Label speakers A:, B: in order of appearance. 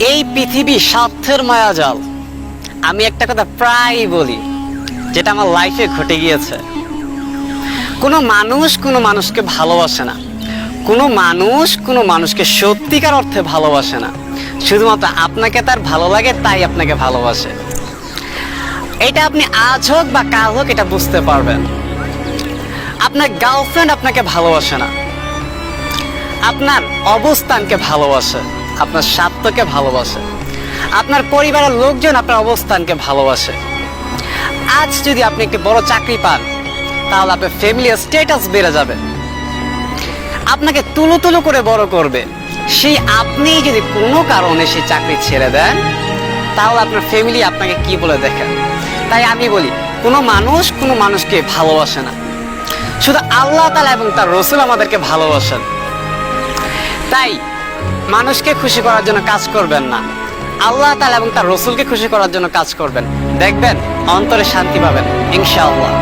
A: এই পৃথিবী স্বার্থের মায়াজাল। আমি একটা কথা প্রায়ই বলি, যেটা আমার লাইফে ঘটে গিয়েছে। কোনো মানুষ কোনো মানুষকে ভালোবাসে না, কোনো মানুষ কোনো মানুষকে সত্যিকার অর্থে ভালোবাসে না। শুধুমাত্র আপনাকে তার ভালো লাগে, তাই আপনাকে ভালোবাসে। এটা আপনি আজ হোক বা কাল হোক এটা বুঝতে পারবেন। আপনার গার্লফ্রেন্ড আপনাকে ভালোবাসে না, আপনার অবস্থানকে ভালোবাসে, আপনার স্বার্থকে ভালোবাসে, আপনার পরিবারের লোকজন আপনার অবস্থানকে ভালোবাসে। আজ যদি আপনি একটি বড় চাকরি পান, তাহলে আপনার ফ্যামিলি স্ট্যাটাস বেড়ে যাবে, আপনাকে তুলো তুলো করে বড় করবে। সেই আপনি যদি কোনো কারণে সেই চাকরি ছেড়ে দেন, তাহলে আপনার ফ্যামিলি আপনাকে কি বলে দেখেন। তাই আমি বলি, কোনো মানুষ কোনো মানুষকে ভালোবাসে না, শুধু আল্লাহ তাআলা এবং তার রাসূল আমাদেরকে ভালোবাসেন। তাই মানুষকে খুশি করার জন্য কাজ করবেন না, আল্লাহ তাআলা এবং তার রাসূলকে খুশি করার জন্য কাজ করবেন। দেখবেন অন্তরে শান্তি পাবেন ইনশাআল্লাহ।